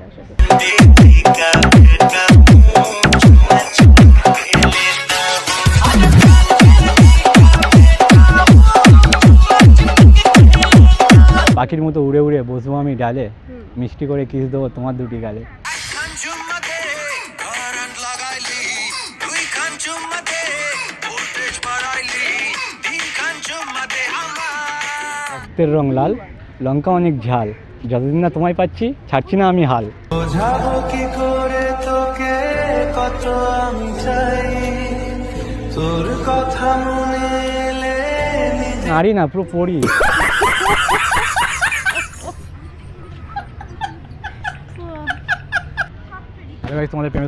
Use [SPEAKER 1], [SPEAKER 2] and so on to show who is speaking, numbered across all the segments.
[SPEAKER 1] আসো।
[SPEAKER 2] পাখির মতো উড়ে উড়ে বসবো আমি ডালে, মিষ্টি করে কিস দেবো তোমার দুটি গালে। রক্তের রং লাল, লঙ্কা অনেক ঝাল, যতদিন না তোমায় পাচ্ছি ছাড়ছি না আমি হাল।
[SPEAKER 3] বোঝাবো কি করে তোকে কত আমি চাই, তোর কথা মনে এলে
[SPEAKER 2] নারী না পুরো পড়ি।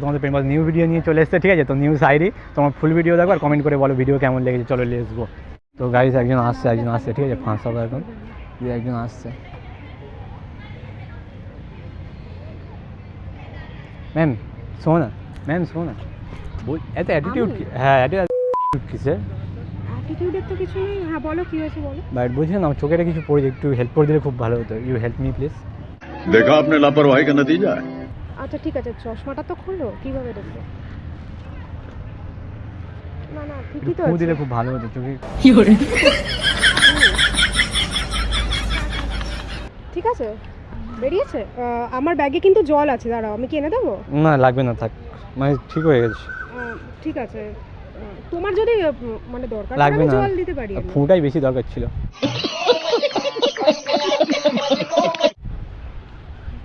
[SPEAKER 2] তোমাদের প্রেম নিউ ভিডিও নিয়ে চলে এসছে, ঠিক আছে? তো নিউ সাইডি তোমার ফুল ভিডিও দেখো আর কমেন্ট করে বলো ভিডিও কেমন লেগেছে। চলো লেসবো। তো গাইস একজন আসছে, ঠিক আছে? ফাঁস হবে এখন, একজন আসছে। ম্যাম শোনো না, এত অ্যাটিটিউড কি? হ্যাঁ অ্যাটিটিউড কিসে?
[SPEAKER 1] অ্যাটিটিউডের তো কিছু নেই। হ্যাঁ বলো, কি হয়েছে বলো।
[SPEAKER 2] বাট বুঝছেন আমার চোখেটা কিছু পড়ে, একটু হেল্প করে দিলে খুব ভালো হতো। You help me please.
[SPEAKER 4] देखा आपने लापरवाही का नतीजा है।
[SPEAKER 1] আচ্ছা ঠিক আছে, চশমাটা তো খুললো, কিভাবে দেখবো? না না ঠিকই তো
[SPEAKER 2] ফু
[SPEAKER 1] আছে।
[SPEAKER 2] দিলে খুব ভালো হতো চোখে।
[SPEAKER 1] ঠিক আছে, বেরিয়েছে। আমার ব্যাগে কিন্তু জল আছে, দাঁড়াও আমি কি এনে দেবো?
[SPEAKER 2] না লাগবে না, থাক, মানে ঠিক হয়ে গেছে।
[SPEAKER 1] ঠিক আছে, তোমার যদি মানে দরকার
[SPEAKER 2] লাগবে
[SPEAKER 1] আমি
[SPEAKER 2] না,
[SPEAKER 1] জল দিতে পারি।
[SPEAKER 2] ফুটাই বেশি দরকার ছিল।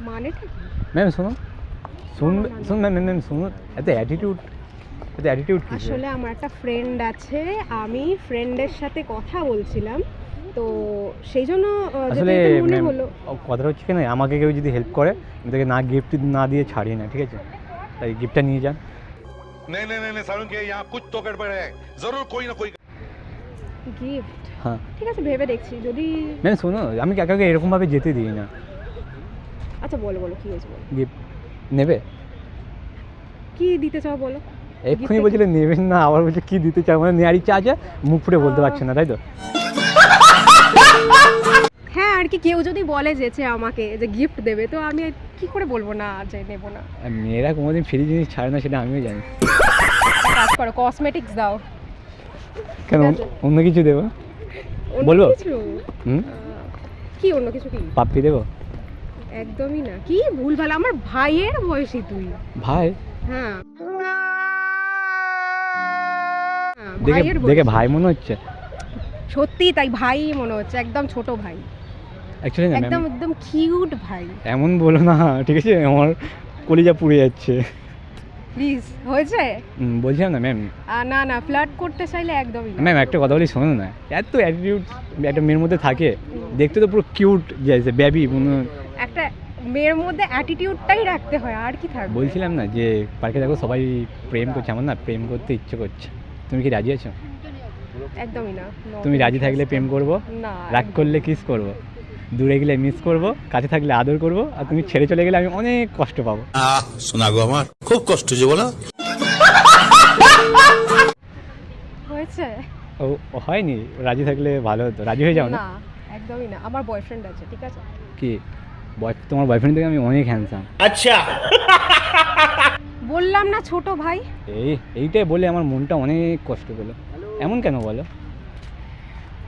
[SPEAKER 1] মানেটা কি?
[SPEAKER 2] ম্যাম শোনো, ম্যাম শুনো, এত অ্যাটিটিউড কি?
[SPEAKER 1] আসলে আমার একটা ফ্রেন্ড আছে, আমি ফ্রেন্ডের সাথে কথা বলছিলাম, তো সেই জন্য
[SPEAKER 2] আসলে
[SPEAKER 1] মনে হলো।
[SPEAKER 2] কথাটা হচ্ছে কি না, আমাকে কেউ যদি হেল্প করে আমি তাকে না গিফট না দিয়ে ছাড়ি না, ঠিক আছে? তাই গিফটটা নিয়ে যান।
[SPEAKER 5] नहीं नहीं नहीं सारुण के यहाँ कुछ तो गड़बड़ है, जरूर कोई ना कोई।
[SPEAKER 1] গিফট?
[SPEAKER 2] হ্যাঁ
[SPEAKER 1] ঠিক আছে, ভেবে দেখছি যদি।
[SPEAKER 2] ম্যাম শোনো, আমি কাকাকে এরকমভাবে যেতে দিই না।
[SPEAKER 1] আচ্ছা বলো কি হয়েছে বলো।
[SPEAKER 2] গিফট নেবে?
[SPEAKER 1] কি দিতে চাও বলো।
[SPEAKER 2] এক্ষুনি বলছিলে নেবেন না, আবার বলছে কি দিতে চাও, মানে নেয়ার ইচ্ছা আছে, মুখ ফুটে বলতে পারছে না, তাই তো?
[SPEAKER 1] হ্যাঁ আর কি, কেউ যদি বলে যে আমাকে যে গিফট দেবে, তো আমি কি করে বলবো না যে নেবো না।
[SPEAKER 2] আর মেয়েরা কোনোদিন ফ্রি জিনিস ছাড়ে না, সেটা আমিও জানি।
[SPEAKER 1] কাজ করো, কসমেটিক্স দাও।
[SPEAKER 2] কেন
[SPEAKER 1] ঠিক আছে।
[SPEAKER 2] অন্য কিছু দেবো?
[SPEAKER 1] অন্য
[SPEAKER 2] বলবো?
[SPEAKER 1] কিছু?
[SPEAKER 2] হুম,
[SPEAKER 1] কি অন্য কিছু? কি?
[SPEAKER 2] পাপ্পি দেবো?
[SPEAKER 1] একদমই না, কি ভুলভাল, আমার ভাইয়ের বয়সী তুই।
[SPEAKER 2] ভাই?
[SPEAKER 1] হ্যাঁ
[SPEAKER 2] দেখে ভাই মনে হচ্ছে?
[SPEAKER 1] সত্যি তাই, ভাই মনে হচ্ছে, একদম ছোট ভাই,
[SPEAKER 2] অ্যাকচুয়ালি না
[SPEAKER 1] একদম
[SPEAKER 2] ম্যাম,
[SPEAKER 1] একদম কিউট ভাই।
[SPEAKER 2] এমন বলো না, ঠিক আছে? আমার কলিজা পুড়ে যাচ্ছে।
[SPEAKER 1] প্লিজ, হয়েছে?
[SPEAKER 2] বলছিলাম না ম্যাম,
[SPEAKER 1] না না, ফ্লার্ট করতে চাইলে একদমই না।
[SPEAKER 2] ম্যাম একটা কথা বলি শোনো না, এত অ্যাটিটিউড একটা মেয়ের মধ্যে থাকে, দেখতে তো পুরো কিউট যাইছে, বেবি মনে।
[SPEAKER 1] একটা মেয়ের মধ্যে অ্যাটিটিউডটাই রাখতে হয়, আর কি থাকবে।
[SPEAKER 2] বলছিলাম না যে পার্কে দেখো সবাই প্রেম করছে, আমার না প্রেম করতে ইচ্ছে করছে। তুমি কি রাজি আছো?
[SPEAKER 1] একদমই না।
[SPEAKER 2] তুমি রাজি থাকলে প্রেম করব,
[SPEAKER 1] না।
[SPEAKER 2] রাগ করলে কিস করব, দূরে গেলে মিস করব, কাছে থাকলে আদর করব, আর তুমি ছেড়ে চলে গেলে আমি অনেক কষ্ট পাবো।
[SPEAKER 5] শোনা গো আমার খুব কষ্ট যে বলো।
[SPEAKER 1] হয়েছে?
[SPEAKER 2] ও হয়নি, রাজি থাকলে ভালো হতো, রাজি হয়ে যাও না।
[SPEAKER 1] না একদমই না, আমার বয়ফ্রেন্ড আছে, ঠিক আছে?
[SPEAKER 2] কি তোমার বয়ফ্রেন্ড থেকে আমি অনেক হ্যান্ডসাম।
[SPEAKER 5] আচ্ছা
[SPEAKER 1] বললাম না ছোট ভাই।
[SPEAKER 2] এইটাই বলে আমার মনটা অনেক কষ্ট পেলো। এমন কেন বলো?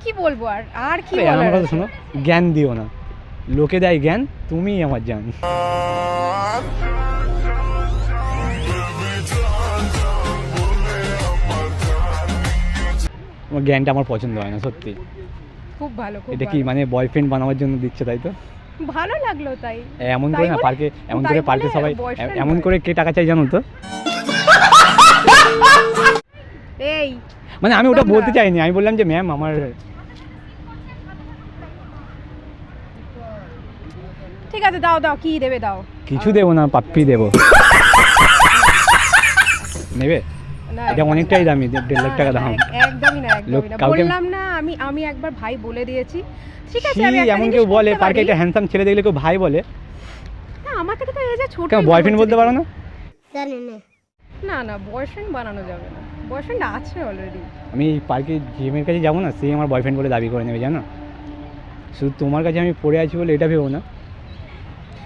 [SPEAKER 1] কি বলবো আর কি
[SPEAKER 2] আমার
[SPEAKER 1] বলার
[SPEAKER 2] কথা
[SPEAKER 1] আছে?
[SPEAKER 2] শোনো, জ্ঞান দিও না, লোকে দেয় জ্ঞান, তুমিই আমার জান। তোমার জ্ঞানটা আমার পছন্দ হয় না সত্যি।
[SPEAKER 1] খুব ভালো, খুব
[SPEAKER 2] এটা কি
[SPEAKER 1] ভালো।
[SPEAKER 2] মানে বয়ফ্রেন্ড বানাবার জন্য দিচ্ছে, তাই তো?
[SPEAKER 1] ভালো লাগলো তাই।
[SPEAKER 2] এমন
[SPEAKER 1] তাই
[SPEAKER 2] করে না
[SPEAKER 1] বলে-
[SPEAKER 2] পার্কে, এমন
[SPEAKER 1] তাই
[SPEAKER 2] করে পার্কে
[SPEAKER 1] বলে
[SPEAKER 2] সবাই
[SPEAKER 1] boyfriend
[SPEAKER 2] এমন
[SPEAKER 1] হয়।
[SPEAKER 2] করে কে টাকা চাই জানো তো?
[SPEAKER 1] এই
[SPEAKER 2] মানে আমি ওটা
[SPEAKER 1] একদম
[SPEAKER 2] বলতে
[SPEAKER 1] না।
[SPEAKER 2] চাইনি, আমি বললাম যে ম্যাম আমার।
[SPEAKER 1] ঠিক আছে, দাও দাও, কি দেবে দাও।
[SPEAKER 2] কিছু দেবো না, পাপ্পি দেবো। নেবে?
[SPEAKER 1] না,
[SPEAKER 2] এটা অনেকটাই দামি, 1.5 লাখ টাকা দাম।
[SPEAKER 1] একদমই না,
[SPEAKER 2] লোক
[SPEAKER 1] একদমই না।
[SPEAKER 2] কাউকে-
[SPEAKER 1] বললাম না, আমি একবার ভাই বলে দিয়েছি, ঠিক আছে?
[SPEAKER 2] কি
[SPEAKER 1] আমি একটা
[SPEAKER 2] এমন
[SPEAKER 1] জিনিস
[SPEAKER 2] কেউ বলে
[SPEAKER 1] করতে
[SPEAKER 2] পার্কে
[SPEAKER 1] পারি।
[SPEAKER 2] একটা হ্যান্ডসাম ছেলে দেখলে কেউ ভাই বলে?
[SPEAKER 1] না, আমার থেকে তো এই যে ছোট।
[SPEAKER 2] কেন বয়ফ্রেন্ড বলতে পারো না?
[SPEAKER 1] না না, বয়ফ্রেন্ড বানানো যাবে না, বয়ফ্রেন্ড আছে অলরেডি।
[SPEAKER 2] আমি পার্কে জিমের কাছে যাবো না, সে আমার বয়ফ্রেন্ড বলে দাবি করে নেবে, জানো? শুধু তোমার কাছে আমি পড়ে আছি বলে এটা ভেবো না।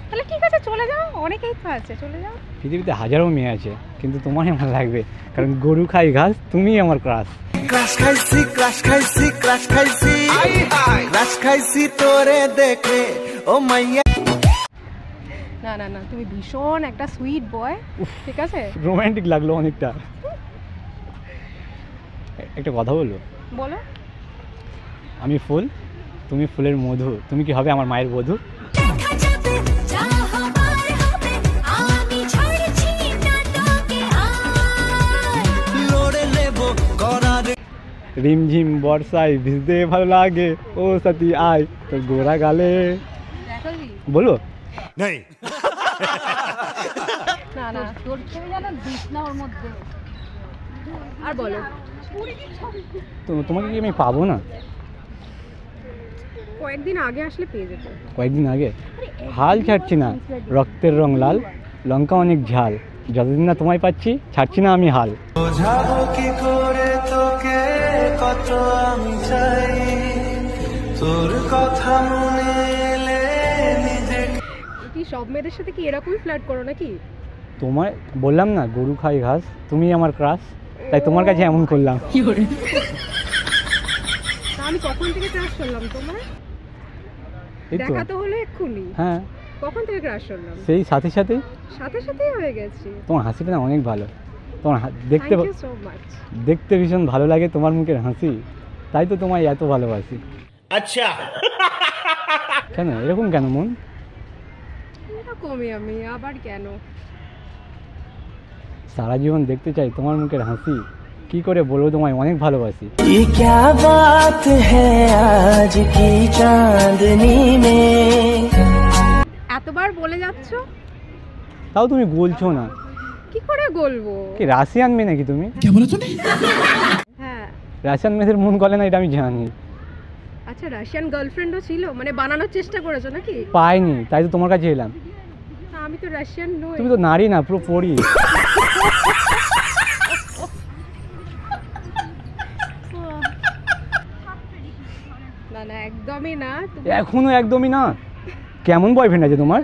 [SPEAKER 1] তাহলে ঠিক আছে, চলে যাও, অনেকেই তো আছে, চলে যাও।
[SPEAKER 2] পৃথিবীতে হাজারো মেয়ে আছে, কিন্তু তোমারই আমার লাগবে, কারণ গরু খাই ঘাস, তুমিই আমার ক্রাশ।
[SPEAKER 3] ক্রাশ খাইছি ক্রাশ খাইছি ক্রাশ খাইছি ক্রাশ খাইছি তোরে দেখে ও মাইয়া।
[SPEAKER 1] না না না, তুমি ভীষণ একটা সুইট বয়, ঠিক আছে?
[SPEAKER 2] রোমান্টিক লাগলো অনেকটা। একটা কথা বলবো?
[SPEAKER 1] বলো।
[SPEAKER 2] আমি ফুল, তুমি ফুলের মধু, তুমি কি হবে আমার মায়ের বধূ?
[SPEAKER 3] লড়ে নেব করার
[SPEAKER 2] রিমঝিম বর্ষায় ভিজতে ভালো লাগে, ও সাথী আয় তোর গোরা গালে। বলো
[SPEAKER 1] না না, তোর ছেলে জানো দিস না ওর মধ্যে। আর বলো।
[SPEAKER 2] তো তোমাকে কি আমি পাবো না?
[SPEAKER 1] কয়েকদিন আগে আসলে পেয়ে যেত।
[SPEAKER 2] কয়েকদিন আগে? হাল ছাড়ছি না, রক্তের রং লাল, লঙ্কা অনেক ঝাল, যতদিন না তোমায় পাচ্ছি ছাড়ছি না আমি হাল।
[SPEAKER 3] বোঝাবো কি করে তোকে কত আমি চাই, তোর কথা মনে এলে নিজে।
[SPEAKER 1] কি সব মেয়েদের সাথে কি এরকমই ফ্লার্ট করো নাকি?
[SPEAKER 2] তোমায় বললাম না গরু খাই ঘাস, তুমি আমার ক্রাশ, তাই তোমার কাছে এমন করলাম।
[SPEAKER 1] তা আমি কখন থেকে ক্রাশ করলাম তোমার?
[SPEAKER 2] এই তো।
[SPEAKER 1] দেখা তো হলো এক্ষুনি।
[SPEAKER 2] হ্যাঁ,
[SPEAKER 1] কখন থেকে ক্রাশ করলাম?
[SPEAKER 2] সেই সাথে সাথেই।
[SPEAKER 1] সাথে সাথেই হয়ে গেছে।
[SPEAKER 2] তোমার হাসিটা না অনেক ভালো, তোমার দেখতে
[SPEAKER 1] থ্যাংক ইউ সো মাচ।
[SPEAKER 2] দেখতে ভীষণ ভালো লাগে তোমার মুখের হাসি, তাই তো তোমায় এত ভালোবাসি।
[SPEAKER 3] আচ্ছা
[SPEAKER 2] কেন এরকম কেন মন?
[SPEAKER 1] এরকমই আমি, আবার কেন?
[SPEAKER 2] সারা জীবন দেখতে চাই তোমার মুখের হাসি, কি করে বলবো তোমায় অনেক ভালোবাসি।
[SPEAKER 3] ये क्या बात है आज की चांदनी में।
[SPEAKER 1] এতবার বলে যাচ্ছ,
[SPEAKER 2] তাও তুমি বলছো না,
[SPEAKER 1] কি করে বলবো?
[SPEAKER 2] কি রাশিয়ান মেয়ে নাকি তুমি?
[SPEAKER 1] হ্যাঁ।
[SPEAKER 2] রাশিয়ান মেয়েদের মন গলে না এটা আমি জানি।
[SPEAKER 1] আচ্ছা, রাশিয়ান গার্লফ্রেন্ডও ছিল, মানে বানানোর চেষ্টা করেছো নাকি?
[SPEAKER 2] পাইনি, তাই তো তোমার কাছে এলাম।
[SPEAKER 1] না, আমি তো রাশিয়ান নই।
[SPEAKER 2] তুমি তো নারী না, পুরো পরি।
[SPEAKER 1] না না, একদমই না। তুমি
[SPEAKER 2] এখনো একদমই না? কেমন বয়ফ্রেন্ড আছে তোমার?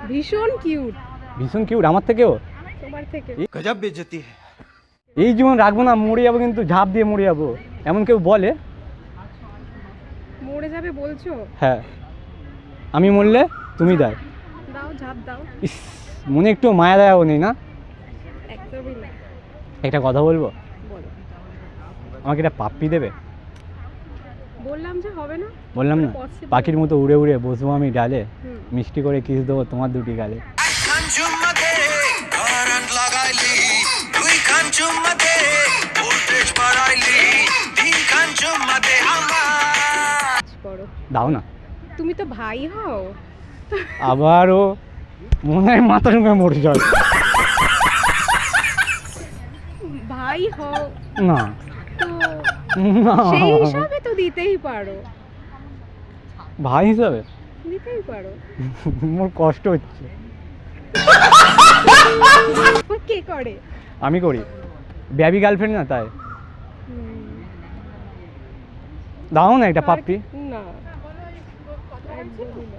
[SPEAKER 1] ভীষণ কিউট,
[SPEAKER 2] ভীষণ কিউট, আমার থেকেও।
[SPEAKER 1] তোমার থেকে।
[SPEAKER 3] गजब बेइज्जती है।
[SPEAKER 2] এই জীবন রাখবো না, মরে যাবো, কিন্তু ঝাঁপ দিয়ে মরে যাবো, এমন কেউ বলে?
[SPEAKER 1] মরে যাবে বলছো?
[SPEAKER 2] হ্যাঁ, আমি মরলে তুমি দাও।
[SPEAKER 1] দাও, ঝাঁপ দাও।
[SPEAKER 2] ইস, মনে একটু মায়া দেওয়াও নেই না?
[SPEAKER 1] একদমই না।
[SPEAKER 2] একটা কথা বলবো?
[SPEAKER 1] বলো।
[SPEAKER 2] আমাকে একটা পাপ্পি দেবে?
[SPEAKER 1] বললাম যে হবে না।
[SPEAKER 2] বললাম না,
[SPEAKER 1] Possible.
[SPEAKER 2] পাখির মতো উড়ে উড়ে বসবো আমি ডালে,
[SPEAKER 1] হুম।
[SPEAKER 2] মিষ্টি করে কিস দেবো তোমার দুটি গালে।
[SPEAKER 3] খান চুম্মা দে কারেন্ট লাগাইলি, দুই খান চুম্মা দে ভোল্টেজ বাড়াইলি, তিন খান চুম্মা দে আমার।
[SPEAKER 1] করো।
[SPEAKER 2] দাও না।
[SPEAKER 1] তুমি তো ভাই হও।
[SPEAKER 2] আবারও মনে হয় মাথা ঢুকে মরে যায়।
[SPEAKER 1] ভাই হও
[SPEAKER 2] না
[SPEAKER 1] তো
[SPEAKER 2] না,
[SPEAKER 1] সেই হিসাবে তো দিতেই পারো,
[SPEAKER 2] ভাই হিসাবে
[SPEAKER 1] দিতেই পারো।
[SPEAKER 2] মোর কষ্ট হচ্ছে।
[SPEAKER 1] কে করে?
[SPEAKER 2] আমি করি, বেবি গার্লফ্রেন্ড না তাই। দাও না একটা পাপ্পি।
[SPEAKER 1] না,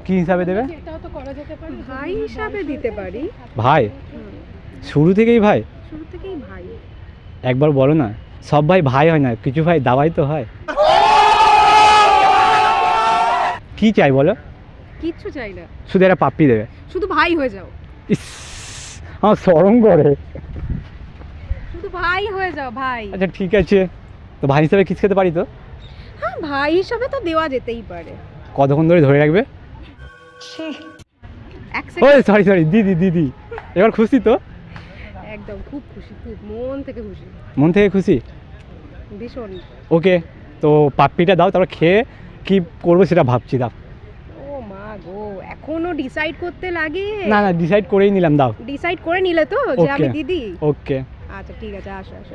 [SPEAKER 2] কি হিসাবে দেবে?
[SPEAKER 1] ভাই হিসাবে দিতে পারি।
[SPEAKER 2] ভাই? শুরু থেকেই ভাই?
[SPEAKER 1] শুরু থেকেই ভাই।
[SPEAKER 2] একবার বলো না, সব ভাই ভাই হয় না, কিছু ভাই দাওয়াই তো হয়। কি চাই বলো?
[SPEAKER 1] কিচ্ছু চাই না,
[SPEAKER 2] শুধু একটা পাপ্পি দেবে।
[SPEAKER 1] শুধু ভাই হয়ে যাও,
[SPEAKER 2] ইস, আমার শরম করে।
[SPEAKER 1] শুধু ভাই হয়ে যাও, ভাই।
[SPEAKER 2] আচ্ছা ঠিক আছে, তো ভাই হিসাবে কিস খেতে পারি তো?
[SPEAKER 1] হ্যাঁ, ভাই হিসাবে তো দেওয়া যেতেই পারে।
[SPEAKER 2] কতক্ষণ ধরে ধরে রাখবে?
[SPEAKER 1] এক
[SPEAKER 2] ওই
[SPEAKER 1] সেকেন্ড।
[SPEAKER 2] সরি সরি, দিদি দিদি, এবার খুশি তো?
[SPEAKER 1] একদম খুব খুশি, খুব মন থেকে খুশি,
[SPEAKER 2] মন থেকে খুশি?
[SPEAKER 1] ভীষণ।
[SPEAKER 2] ওকে, তো পাপ্পিটা দাও, তারপর খেয়ে কি করবো সেটা ভাবছি। দাও।
[SPEAKER 1] ও মা গো, এখনো ডিসাইড করতে লাগে?
[SPEAKER 2] না না, ডিসাইড করেই নিলাম, দাও।
[SPEAKER 1] ডিসাইড করে নিলে তো যে আমি
[SPEAKER 2] Okay.
[SPEAKER 1] দিদি?
[SPEAKER 2] ওকে।
[SPEAKER 1] আচ্ছা ঠিক আছে, আসো আসো।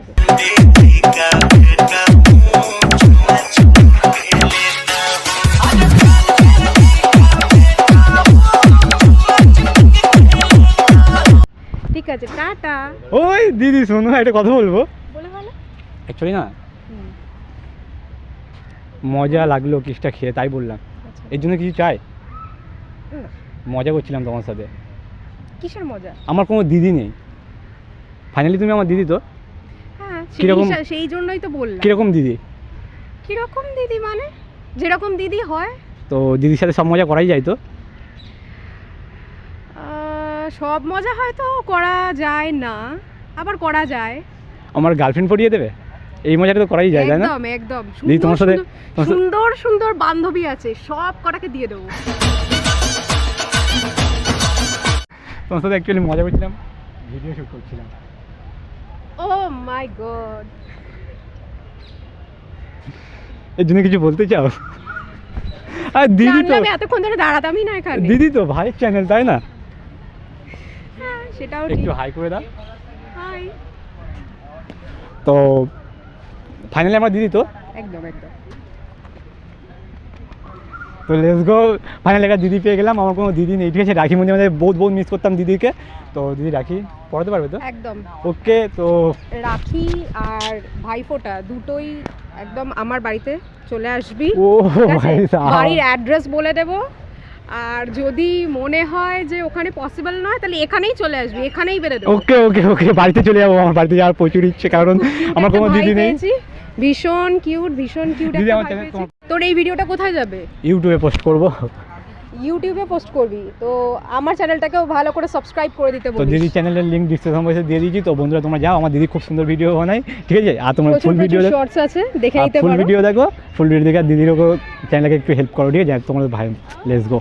[SPEAKER 1] ঠিক আছে, টাটা।
[SPEAKER 2] ওই দিদি শোনো, একটা কথা বলবো।
[SPEAKER 1] বলে ভালো।
[SPEAKER 2] অ্যাকচুয়ালি না, মজা লাগলো কিসটা খেয়ে, তাই বললাম।
[SPEAKER 1] আচ্ছা।
[SPEAKER 2] এর জন্য কিছু চাই? মজা করছিলাম তোমার সাথে।
[SPEAKER 1] কিসের মজা?
[SPEAKER 2] আমার কোনো দিদি নেই, ফাইনালি তুমি আমার দিদি তো।
[SPEAKER 1] হ্যাঁ
[SPEAKER 2] কিরকম?
[SPEAKER 1] সেই জন্যই তো বললাম।
[SPEAKER 2] কীরকম দিদি?
[SPEAKER 1] কিরকম দিদি মানে যেরকম দিদি হয়।
[SPEAKER 2] তো দিদির সাথে সব মজা করাই যায় তো?
[SPEAKER 1] সব মজা হয়তো করা যায় না, আবার করা যায়।
[SPEAKER 2] আমার গার্লফ্রেন্ড পড়িয়ে দেবে, এই মজাটা তো করাই যায়, তাই না?
[SPEAKER 1] একদম একদম।
[SPEAKER 2] দিদি তোমার সাথে
[SPEAKER 1] সুন্দর সুন্দর বান্ধবী আছে, সব কটাকে দিয়ে দেবো।
[SPEAKER 2] তোমার সাথে অ্যাকচুয়ালি মজা করছিলাম, ভিডিও শুট করছিলাম।
[SPEAKER 1] ও মাই গড,
[SPEAKER 2] এর জন্য কিছু বলতে চাও? আর দিদি তো,
[SPEAKER 1] আমি এতক্ষণ ধরে দাঁড়াতামই না এখানে।
[SPEAKER 2] দিদি তো ভাইয়ের চ্যানেল, তাই না?
[SPEAKER 1] হ্যাঁ সেটাও
[SPEAKER 2] একটু
[SPEAKER 1] ঠিক।
[SPEAKER 2] হাই করে দাও।
[SPEAKER 1] হাই।
[SPEAKER 2] তো ফাইনালি আমার দিদি তো।
[SPEAKER 1] একদম একদম।
[SPEAKER 2] তো লেটস গো, ফাইনালি একটা দিদি পেয়ে গেলাম। আমার কোনো দিদি নেই, ঠিক আছে? রাখি মধ্যে আমাদের বহুত মিস করতাম দিদিকে। তো দিদি রাখি পড়াতে পারবে তো?
[SPEAKER 1] একদম।
[SPEAKER 2] ওকে, তো
[SPEAKER 1] রাখি আর ভাইফোঁটা দুটোই একদম আমার বাড়িতে চলে আসবি।
[SPEAKER 2] ও
[SPEAKER 1] ঠিক আছে?
[SPEAKER 2] ভাই সাহেব।
[SPEAKER 1] বাড়ির অ্যাড্রেস বলে দেব, আর যদি মনে হয় যে ওখানে পসিবল নয় তাহলে এখানেই চলে আসবি, এখানেই বেরো দেবো।
[SPEAKER 2] ওকে ওকে ওকে, বাড়িতে চলে যাবো। আমার বাড়িতে যাওয়ার প্রচুর ইচ্ছে, কারণ আমার কোনো দিদি নেই।
[SPEAKER 1] ভীষণ কিউট, ভীষণ কিউট
[SPEAKER 2] দিদি,
[SPEAKER 1] একটা
[SPEAKER 2] আমার
[SPEAKER 1] ভাই
[SPEAKER 2] চ্যানেল
[SPEAKER 1] পেয়েছি। তোর এই ভিডিওটা কোথায় যাবে?
[SPEAKER 2] ইউটিউবে পোস্ট করবো।
[SPEAKER 1] ইউটিউবে পোস্ট করবি তো আমার চ্যানেলটাকেও ভালো করে সাবস্ক্রাইব করে দিতে
[SPEAKER 2] তো
[SPEAKER 1] বলিস।
[SPEAKER 2] দিদি চ্যানেলের লিঙ্ক ডিসক্রিপশন বক্সে দিয়ে দিয়েছি। তো বন্ধুরা তোমরা যাও, আমার দিদি খুব সুন্দর ভিডিও বানায়, ঠিক আছে? আর তোমার ফুল ভিডিও দেখো,
[SPEAKER 1] শর্টস আছে, দেখে নিতে
[SPEAKER 2] ফুল
[SPEAKER 1] পারো।
[SPEAKER 2] ভিডিও দেখো, ফুল ভিডিও দেখে দিদিরও চ্যানেলকে একটু হেল্প করো, ঠিক আছে? তোমাদের ভাই, লেটস গো।